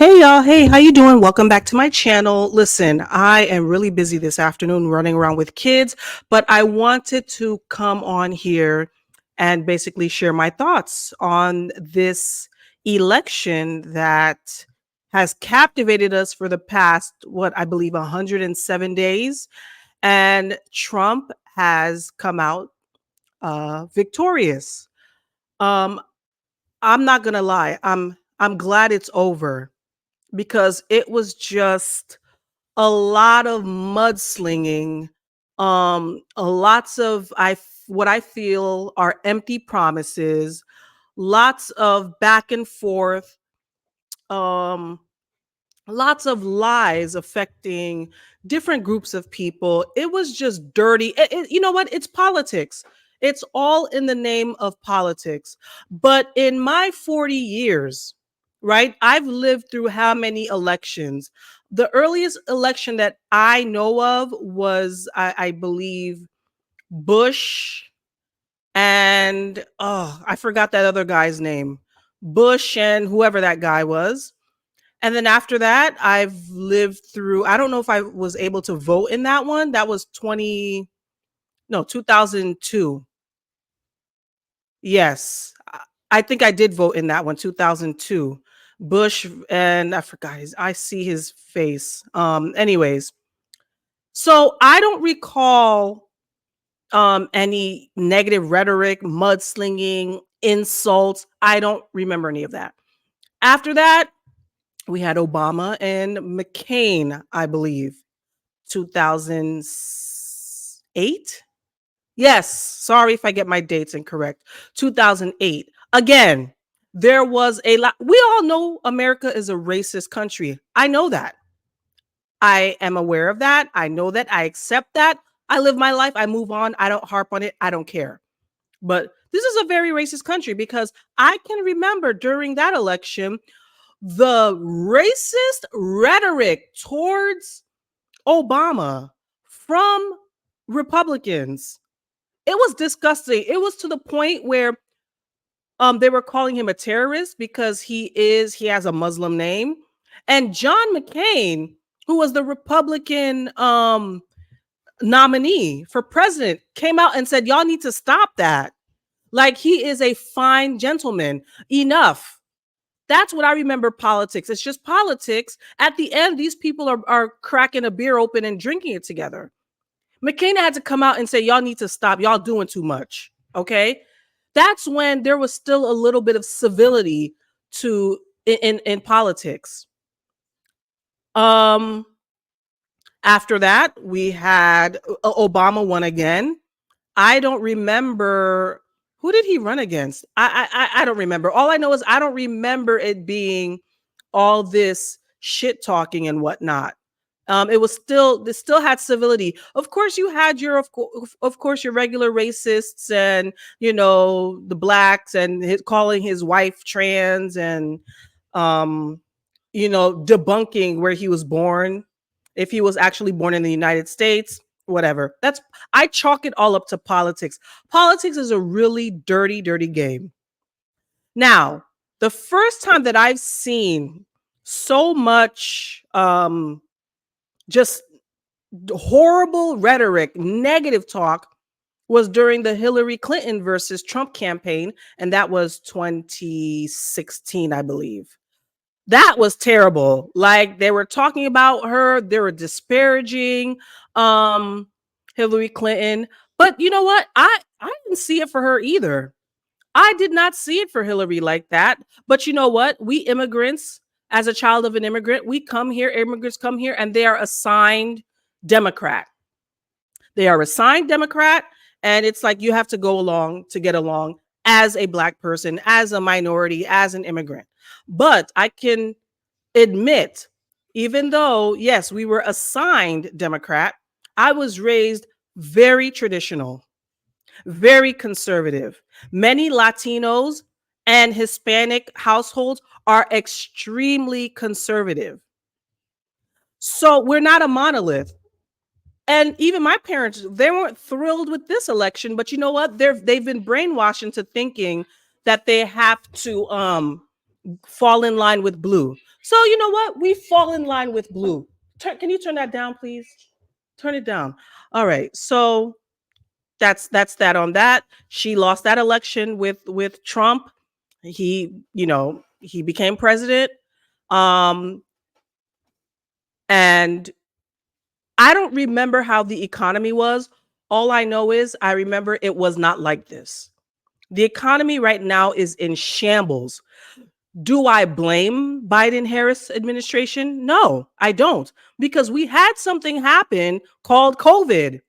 Hey y'all, hey, how you doing? Welcome back to my channel. Listen, I am really busy this afternoon running around with kids, but I wanted to come on here and basically share my thoughts on this election that has captivated us for the past, what I believe, 107 days. And Trump has come out victorious. Um, I'm not gonna lie, I'm glad it's over because it was just a lot of mudslinging, lots of what I feel are empty promises, lots of back and forth, um, lots of lies affecting different groups of people. It was just dirty. You know what? It's politics. It's all in the name of politics. But in my 40 years, right, I've lived through how many elections? The earliest election that I know of was, I believe, Bush and, oh, I forgot that other guy's name. Bush and whoever that guy was. And then after that, I've lived through, I don't know if I was able to vote in that one. That was 2002. Yes. I think I did vote in that one, 2002. Bush and I forgot I see his face. Anyways, so I don't recall any negative rhetoric, mudslinging, insults. I don't remember any of that. After that, we had Obama and McCain, I believe, 2008. Yes, sorry if I get my dates incorrect. 2008. Again, there was a lot. We all know America is a racist country. I know that. I am aware of that. I know that. I accept that. I live my life. I move on. I don't harp on it. I don't care. But this is a very racist country because I can remember during that election, the racist rhetoric towards Obama from Republicans. It was disgusting. It was to the point where they were calling him a terrorist because he has a Muslim name. And John McCain, who was the Republican nominee for president, came out and said, y'all need to stop that. Like, he is a fine gentleman. Enough. That's what I remember politics. It's just politics. At the end, these people are cracking a beer open and drinking it together. McCain had to come out and say, y'all need to stop. Y'all doing too much. Okay. That's when there was still a little bit of civility to in politics. Um, After that, we had Obama won again. I don't remember who did he run against. I don't remember. All I know is I don't remember it being all this shit talking and whatnot. It was still, this still had civility. Of course, you had your of course your regular racists and the blacks and calling his wife trans and um debunking where he was born, if he was actually born in the United States, whatever. That's, I chalk it all up to politics. Politics is a really dirty, dirty game. Now, the first time that I've seen so much just horrible rhetoric, negative talk, was during the Hillary Clinton versus Trump campaign, and that was 2016, I believe. That was terrible. Like, they were talking about her, they were disparaging um Hillary Clinton. But you know what? I didn't see it for her either. I did not see it for Hillary like that. But you know what? We immigrants, as a child of an immigrant, we come here, immigrants come here, and they are assigned Democrat. They are assigned Democrat, and it's like you have to go along to get along as a black person, as a minority, as an immigrant. But I can admit, even though, yes, we were assigned Democrat, I was raised very traditional, very conservative. Many Latinos and Hispanic households are extremely conservative. So we're not a monolith. And even my parents, they weren't thrilled with this election, but you know what? They've been brainwashed into thinking that they have to fall in line with blue. So you know what? We fall in line with blue. Can you turn that down, please? Turn it down. All right. So that's that on that. She lost that election with Trump. He became president. Um, and I don't remember how the economy was. All I know is I remember it was not like this. The economy right now is in shambles. Do I blame Biden Harris administration? No, I don't, because we had something happen called COVID.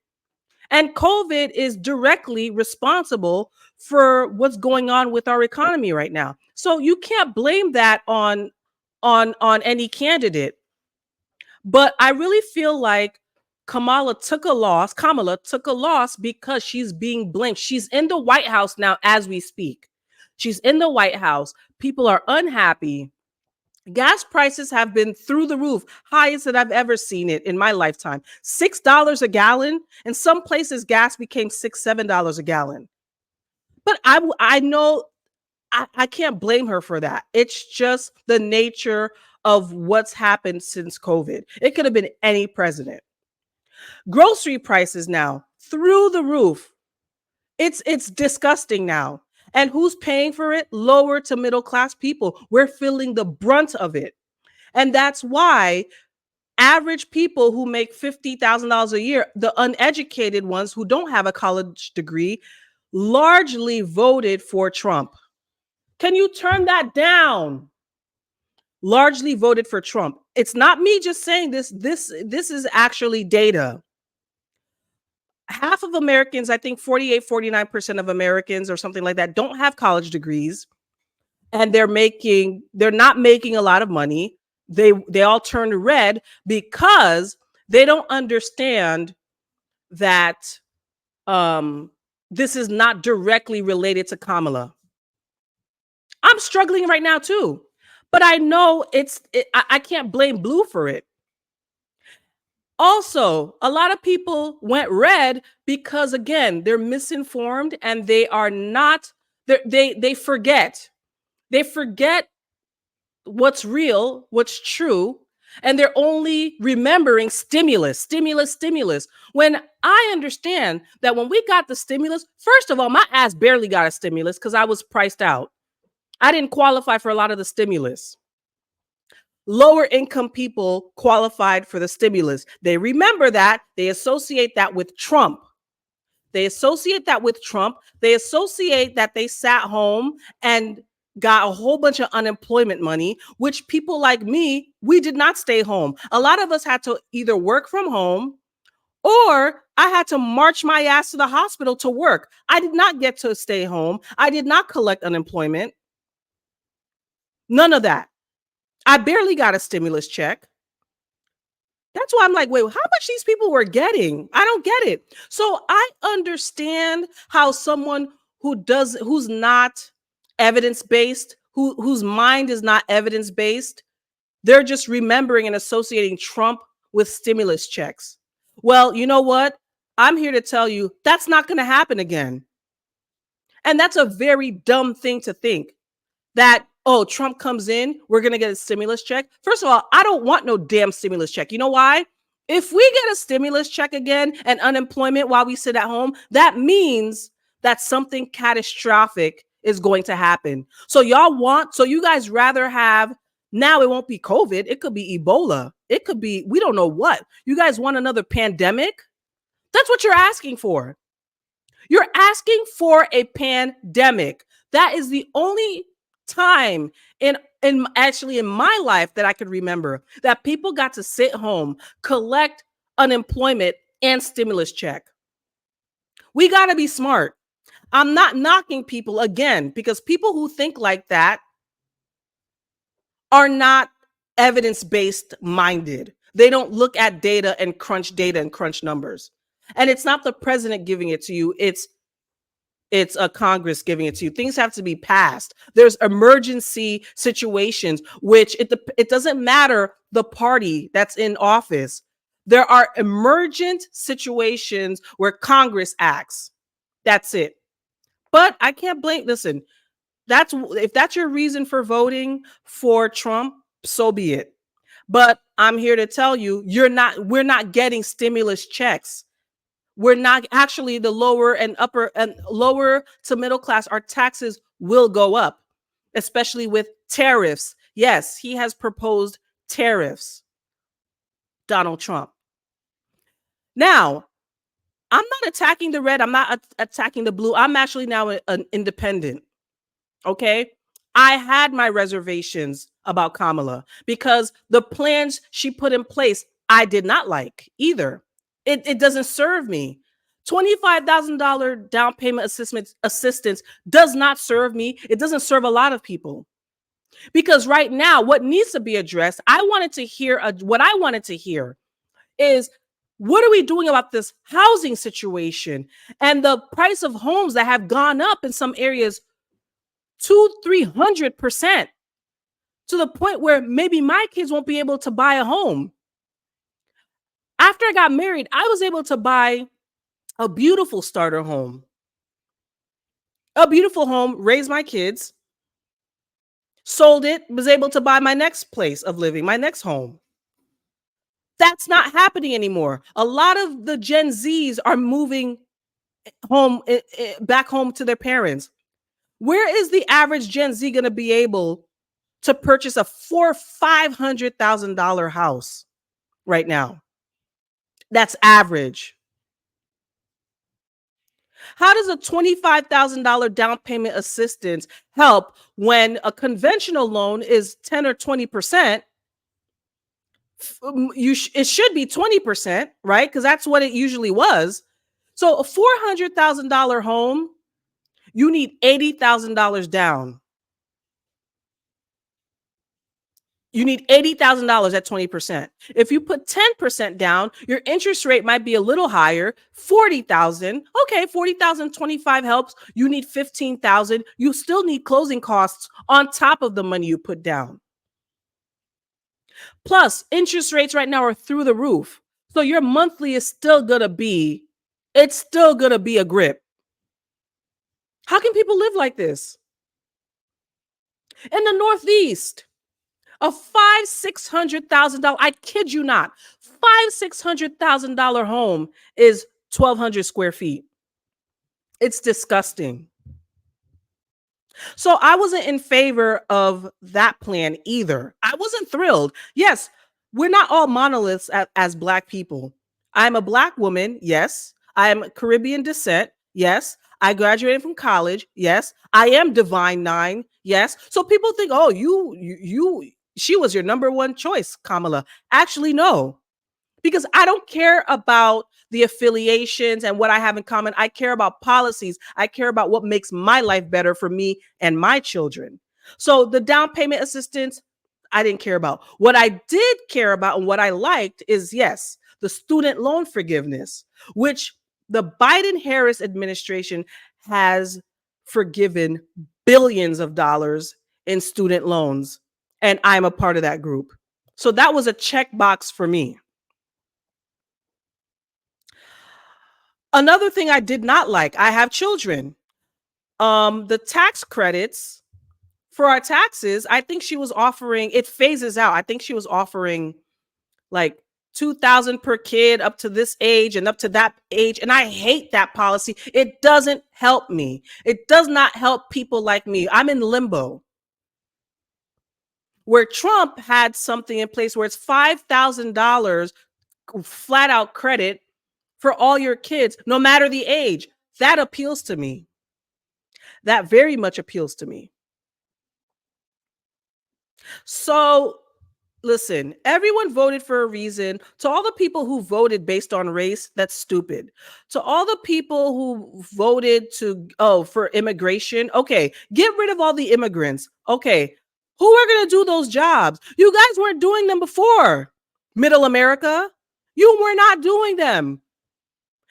And COVID is directly responsible for what's going on with our economy right now. So you can't blame that on any candidate. But I really feel like Kamala took a loss because she's being blamed. She's in the White House now as we speak. She's in the White House. People are unhappy. Gas prices have been through the roof, highest that I've ever seen it in my lifetime. $6 a gallon. In some places, gas became $7 a gallon. But I know I can't blame her for that. It's just the nature of what's happened since COVID. It could have been any president. Grocery prices now through the roof. It's disgusting now. And who's paying for it? Lower to middle class people. We're feeling the brunt of it. And that's why average people who make $50,000 a year, the uneducated ones who don't have a college degree, largely voted for Trump. Can you turn that down? Largely voted for Trump. It's not me just saying this. This is actually data. Half of Americans, I think 48, 49% of Americans or something like that, don't have college degrees, and they're not making a lot of money. They all turned red because they don't understand that this is not directly related to Kamala. I'm struggling right now too, but I know I can't blame blue for it. Also, a lot of people went red because, again, they're misinformed and they are not. They forget. They forget what's real, what's true, and they're only remembering stimulus, stimulus, stimulus. When I understand that when we got the stimulus, first of all, my ass barely got a stimulus because I was priced out. I didn't qualify for a lot of the stimulus. Lower income people qualified for the stimulus. They remember that. They associate that with Trump. They associate that with Trump. They associate that they sat home and got a whole bunch of unemployment money, which people like me, we did not stay home. A lot of us had to either work from home or I had to march my ass to the hospital to work. I did not get to stay home. I did not collect unemployment. None of that. I barely got a stimulus check. That's why I'm like, wait, how much these people were getting? I don't get it. So I understand how someone who's not evidence-based, whose mind is not evidence-based, they're just remembering and associating Trump with stimulus checks. Well, you know what? I'm here to tell you that's not going to happen again. And that's a very dumb thing to think, that, oh, Trump comes in, we're going to get a stimulus check. First of all, I don't want no damn stimulus check. You know why? If we get a stimulus check again and unemployment while we sit at home, that means that something catastrophic is going to happen. So you guys rather have, now it won't be COVID, it could be Ebola, it could be, we don't know what. You guys want another pandemic? That's what you're asking for. You're asking for a pandemic. That is the only time in my life that I could remember that people got to sit home, collect unemployment and stimulus check. We got to be smart. I'm not knocking people, again, because people who think like that are not evidence-based minded. They don't look at data and crunch numbers. And it's not the president giving it to you. It's a Congress giving it to you. Things have to be passed. There's emergency situations, which it doesn't matter the party that's in office. There are emergent situations where Congress acts. That's it. But I can't blame, listen, if that's your reason for voting for Trump, So be it. But I'm here to tell you, we're not getting stimulus checks. We're not actually the lower and upper and lower to middle class. Our taxes will go up, especially with tariffs. Yes, he has proposed tariffs, Donald Trump. Now, I'm not attacking the red. I'm not attacking the blue. I'm actually now an independent. Okay. I had my reservations about Kamala because the plans she put in place, I did not like either. It doesn't serve me. $25,000 down payment assistance does not serve me. It doesn't serve a lot of people. Because right now, what needs to be addressed, what I wanted to hear is, what are we doing about this housing situation and the price of homes that have gone up in some areas 200-300% to the point where maybe my kids won't be able to buy a home. After I got married, I was able to buy a beautiful starter home, a beautiful home, raise my kids, sold it, was able to buy my next place of living, my next home. That's not happening anymore. A lot of the Gen Zs are moving home, back home to their parents. Where is the average Gen Z going to be able to purchase a $400,000-$500,000 house right now? That's average. How does a $25,000 down payment assistance help when a conventional loan is 10 or 20%? It should be 20%, right? Because that's what it usually was. So a $400,000 home, you need $80,000 down. You need $80,000 at 20%. If you put 10% down, your interest rate might be a little higher, 40,000. Okay, 40,000, 25 helps. You need 15,000. You still need closing costs on top of the money you put down. Plus, interest rates right now are through the roof. So your monthly is still gonna be, it's still gonna be a grip. How can people live like this? In the Northeast, a $500,000-$600,000, I kid you not, $500,000-$600,000 home is 1,200 square feet. It's disgusting. So I wasn't in favor of that plan either. I wasn't thrilled. Yes, we're not all monoliths as Black people. I'm a Black woman. Yes. I'm Caribbean descent. Yes. I graduated from college. Yes. I am Divine Nine. Yes. So people think, oh, she was your number one choice, Kamala. Actually, no, because I don't care about the affiliations and what I have in common. I care about policies. I care about what makes my life better for me and my children. So the down payment assistance, I didn't care about. What I did care about and what I liked is, yes, the student loan forgiveness, which the Biden-Harris administration has forgiven billions of dollars in student loans. And I'm a part of that group. So that was a checkbox for me. Another thing I did not like, I have children. The tax credits for our taxes, I think she was offering, it phases out. I think she was offering like $2,000 per kid up to this age and up to that age. And I hate that policy. It doesn't help me. It does not help people like me. I'm in limbo. Where Trump had something in place where it's $5,000 flat out credit for all your kids, no matter the age. That appeals to me. That very much appeals to me. So listen, everyone voted for a reason. To all the people who voted based on race, that's stupid. To all the people who voted for immigration, okay, get rid of all the immigrants. Okay, who are going to do those jobs? You guys weren't doing them before. Middle America, you were not doing them.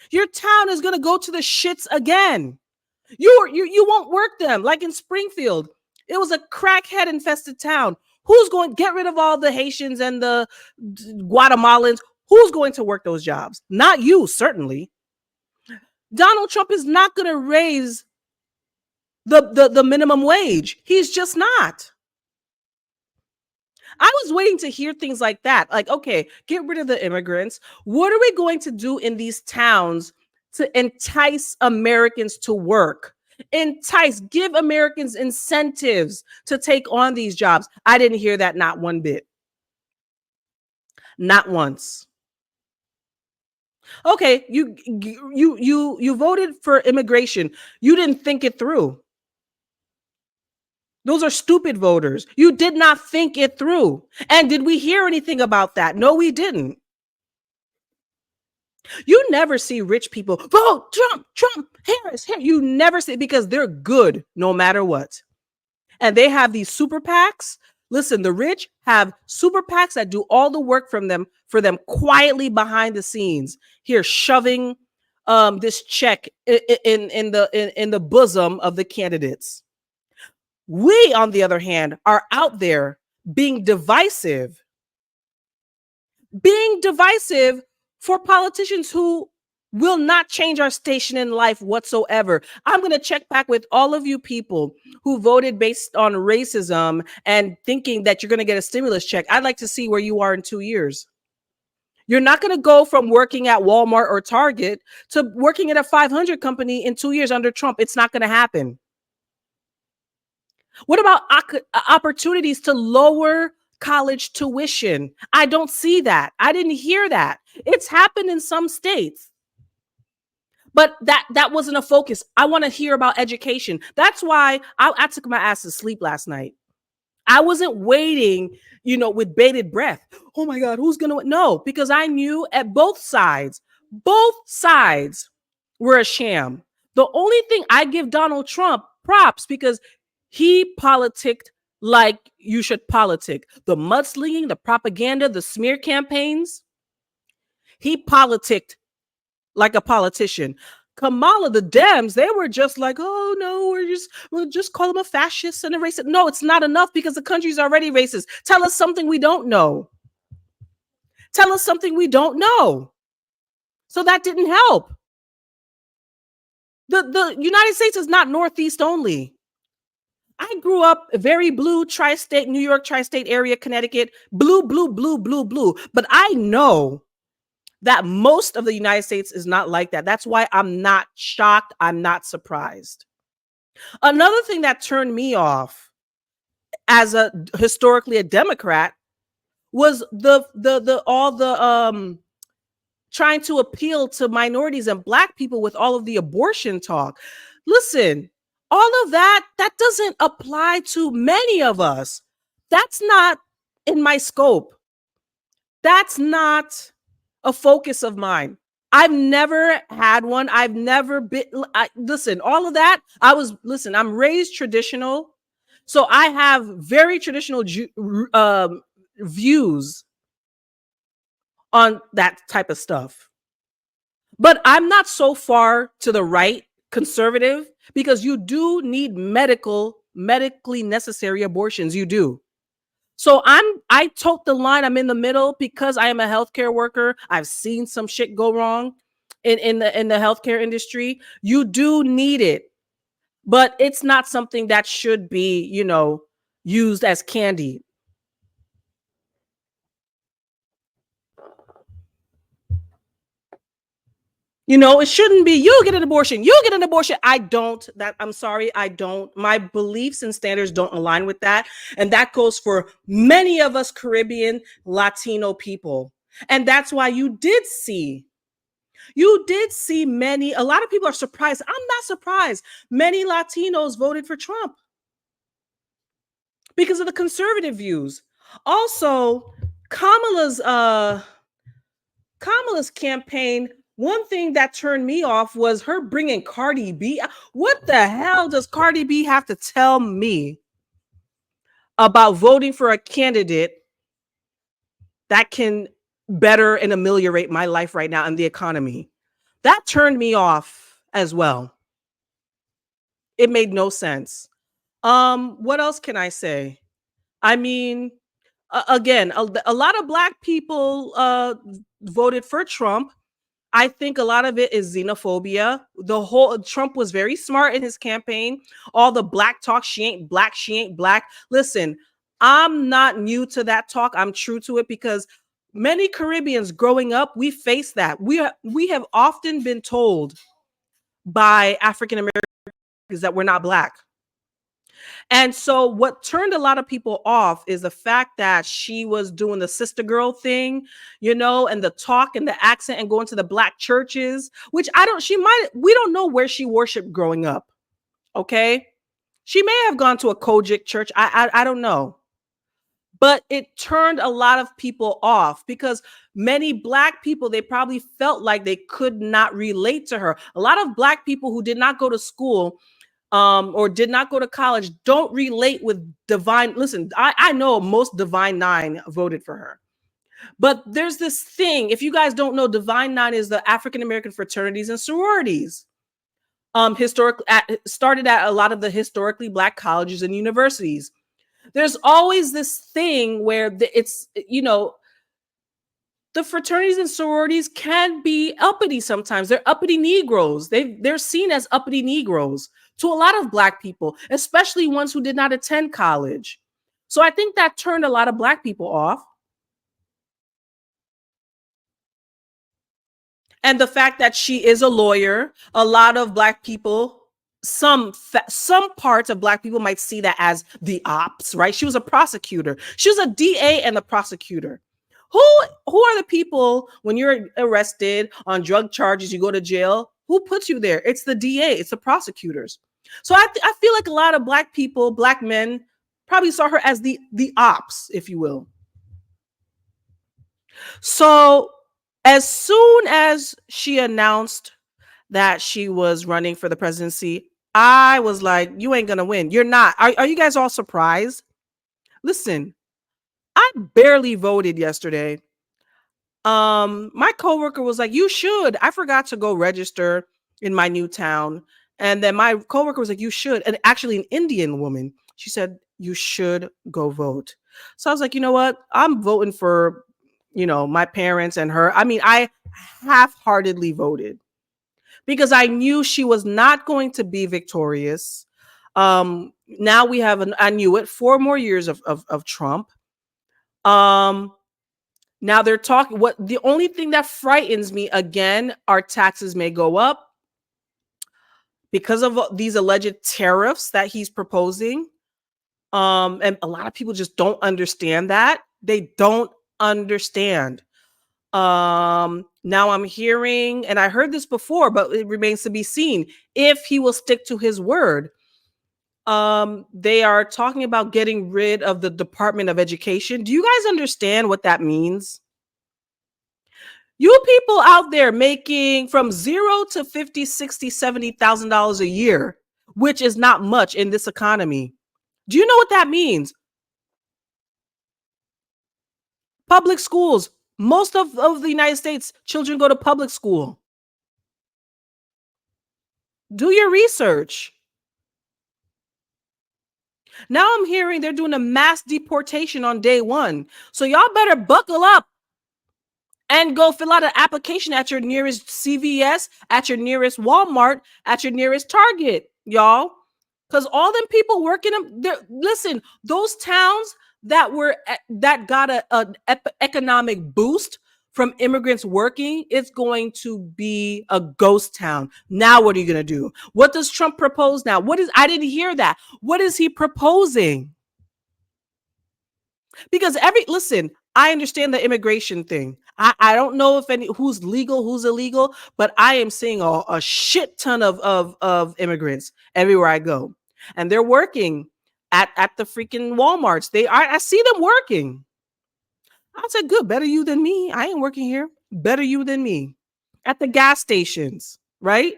Your town is going to go to the shits again. You won't work them. Like in Springfield, it was a crackhead infested town. Who's going to get rid of all the Haitians and the Guatemalans? Who's going to work those jobs? Not you, certainly. Donald Trump is not going to raise the minimum wage. He's just not. I was waiting to hear things like that. Like, okay, get rid of the immigrants. What are we going to do in these towns to entice Americans to work? Entice, give Americans incentives to take on these jobs. I didn't hear that not one bit. Not once. Okay, you voted for immigration. You didn't think it through. Those are stupid voters. You did not think it through. And did we hear anything about that? No, we didn't. You never see rich people vote Trump, Trump, Harris, Harris. You never see, because they're good no matter what. And they have these super PACs. Listen, the rich have super PACs that do all the work for them quietly behind the scenes. Here, shoving this check in the bosom of the candidates. We, on the other hand, are out there being divisive for politicians who will not change our station in life whatsoever. I'm going to check back with all of you people who voted based on racism and thinking that you're going to get a stimulus check. I'd like to see where you are in 2 years. You're not going to go from working at Walmart or Target to working at a 500 company in 2 years under Trump. It's not going to happen. What about opportunities to lower college tuition? I don't see that. I didn't hear that. It's happened in some states. But that wasn't a focus. I want to hear about education. That's why I took my ass to sleep last night. I wasn't waiting, with bated breath. Oh my God, who's going to? No, because I knew at both sides were a sham. The only thing I give Donald Trump props because he politicked like you should politic. The mudslinging, the propaganda, the smear campaigns. He politicked like a politician. Kamala, the Dems, they were just like, oh no, we'll just call him a fascist and a racist. No, it's not enough because the country's already racist. Tell us something we don't know. Tell us something we don't know. So that didn't help. The United States is not Northeast only. I grew up very blue, tri-state, New York, tri-state area, Connecticut, blue, blue, blue, blue, blue. But I know that most of the United States is not like that. That's why I'm not shocked. I'm not surprised. Another thing that turned me off as historically a Democrat was all the trying to appeal to minorities and Black people with all of the abortion talk. Listen, all of that doesn't apply to many of us. That's not in my scope. That's not a focus of mine. I've never had one. I've never been. Listen, all of that. I'm raised traditional. So I have very traditional views on that type of stuff. But I'm not so far to the right conservative because you do need medically necessary abortions. You do. So I tote the line. I'm in the middle because I am a healthcare worker. I've seen some shit go wrong in the healthcare industry. You do need it, but it's not something that should be, used as candy. It shouldn't be you get an abortion. You get an abortion. I'm sorry. I don't. My beliefs and standards don't align with that. And that goes for many of us Caribbean, Latino people. And that's why you did see a lot of people are surprised. I'm not surprised. Many Latinos voted for Trump because of the conservative views. Also, Kamala's campaign, one thing that turned me off was her bringing Cardi B. What the hell does Cardi B have to tell me about voting for a candidate that can better and ameliorate my life right now and the economy? That turned me off as well. It made no sense. What else can I say? I mean, again, a lot of Black people voted for Trump. I think a lot of it is xenophobia. Trump was very smart in his campaign. All the Black talk, she ain't Black. Listen, I'm not new to that talk. I'm true to it because many Caribbeans growing up, we face that. We have often been told by African Americans that we're not black. And so what turned a lot of people off is the fact that she was doing the sister girl thing, and the talk and the accent and going to the black churches, which we don't know where she worshiped growing up. Okay. She may have gone to a Kojic church. I don't know. But it turned a lot of people off because many black people, they probably felt like they could not relate to her. A lot of black people who did not go to school or did not go to college don't relate with Divine. Listen, I know most Divine Nine voted for her. But there's this thing, if you guys don't know, Divine Nine is the African American fraternities and sororities. Started at a lot of the historically black colleges and universities. There's always this thing where the fraternities and sororities can be uppity sometimes. They're uppity Negroes. They're seen as uppity Negroes to a lot of black people, especially ones who did not attend college. So I think that turned a lot of black people off. And the fact that she is a lawyer, a lot of black people, some parts of black people might see that as the ops, right? She was a prosecutor. She was a DA and a prosecutor. Who are the people when you're arrested on drug charges, you go to jail? Who puts you there? It's the DA, it's the prosecutors. So I feel like a lot of black people, black men, probably saw her as the ops, if you will. So as soon as she announced that she was running for the presidency, I was like, you ain't gonna win. You're not. Are you guys all surprised? Listen, I barely voted yesterday. My coworker was like, you should. I forgot to go register in my new town. And then my coworker was like, you should. And actually an Indian woman, she said, you should go vote. So I was like, you know what? I'm voting for, my parents and her. I mean, I half-heartedly voted because I knew she was not going to be victorious. Now we have I knew it, 4 more years of Trump. Now they're talking, the only thing that frightens me, again, our taxes may go up because of these alleged tariffs that he's proposing. And a lot of people just don't understand that. They don't understand. Now I'm hearing, and I heard this before, but it remains to be seen if he will stick to his word. They are talking about getting rid of the Department of Education. Do you guys understand what that means? You people out there making from 0 to 50, 60, $70,000 a year, which is not much in this economy. Do you know what that means? Public schools. Most of the United States, children go to public school. Do your research. Now I'm hearing they're doing a mass deportation on day 1. So y'all better buckle up and go fill out an application at your nearest CVS, at your nearest Walmart, at your nearest Target, y'all. Because all them people working them, listen, those towns that got an economic boost from immigrants working, it's going to be a ghost town. Now what are you going to do? What does Trump propose now? I didn't hear that. What is he proposing? Because listen, I understand the immigration thing. I don't know if who's legal, who's illegal, but I am seeing a shit ton of immigrants everywhere I go. And they're working at the freaking Walmarts. I see them working. I said, good, better you than me. I ain't working here. Better you than me. At the gas stations, right?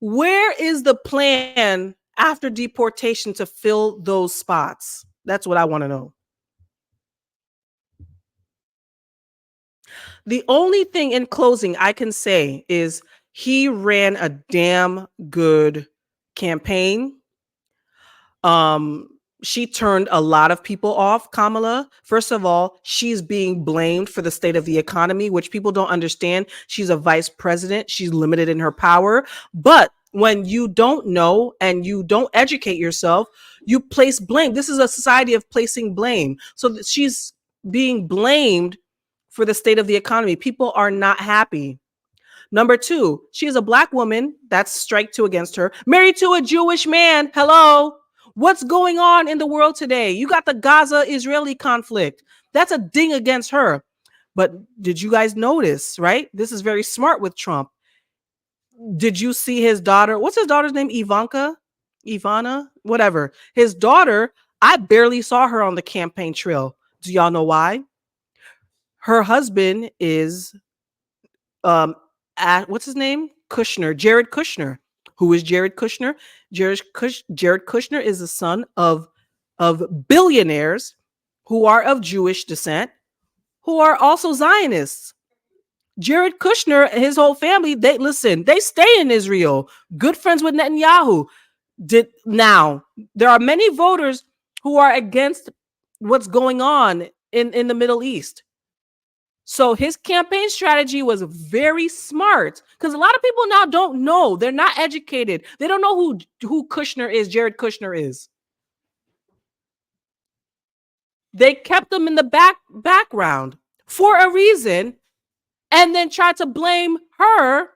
Where is the plan after deportation to fill those spots? That's what I want to know. The only thing in closing I can say is he ran a damn good campaign. She turned a lot of people off, Kamala. First of all, she's being blamed for the state of the economy, which people don't understand. She's a vice president. She's limited in her power. But when you don't know and you don't educate yourself, you place blame. This is a society of placing blame. So she's being blamed for the state of the economy. People are not happy. Number two, she is a black woman. That's strike two against her. Married to a Jewish man. Hello. What's going on in the world today? You got the Gaza-Israeli conflict. That's a ding against her. But did you guys notice, right? This is very smart with Trump. Did you see his daughter? What's his daughter's name? Ivana, whatever. His daughter, I barely saw her on the campaign trail. Do y'all know why? Her husband is what's his name? Kushner, Jared Kushner. Who is Jared Kushner? Jared Kushner is the son of billionaires who are of Jewish descent, who are also Zionists. Jared Kushner and his whole family, they stay in Israel, good friends with Netanyahu. Now, there are many voters who are against what's going on in the Middle East. So his campaign strategy was very smart, because a lot of people now don't know. They're not educated. They don't know who Kushner is, Jared Kushner is. They kept them in the background for a reason, and then tried to blame her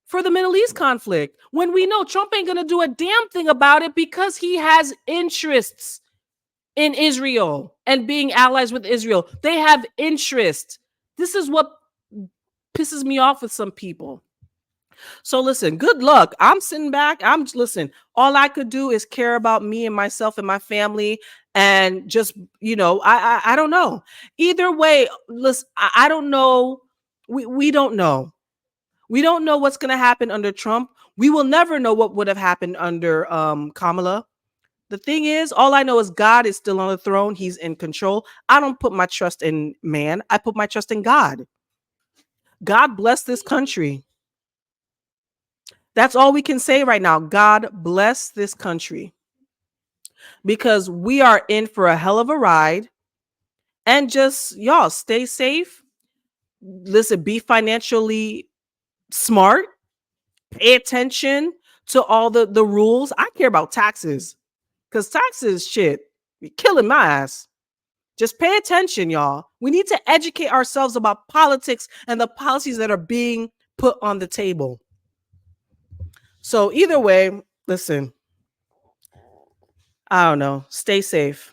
for the Middle East conflict, when we know Trump ain't gonna do a damn thing about it, because he has interests in Israel and being allies with Israel. They have interest. This is what pisses me off with some people. So listen, good luck. I'm sitting back. Listen, all I could do is care about me and myself and my family, and just, I don't know. Either way, listen, I don't know. We don't know. We don't know what's going to happen under Trump. We will never know what would have happened under Kamala. The thing is, all I know is God is still on the throne. He's in control. I don't put my trust in man. I put my trust in God. God bless this country. That's all we can say right now. God bless this country, because we are in for a hell of a ride. And just, y'all, stay safe. Listen, be financially smart. Pay attention to all the rules. I care about taxes, because taxes, shit, be killing my ass. Just pay attention, y'all. We need to educate ourselves about politics and the policies that are being put on the table. So either way, listen, I don't know. Stay safe.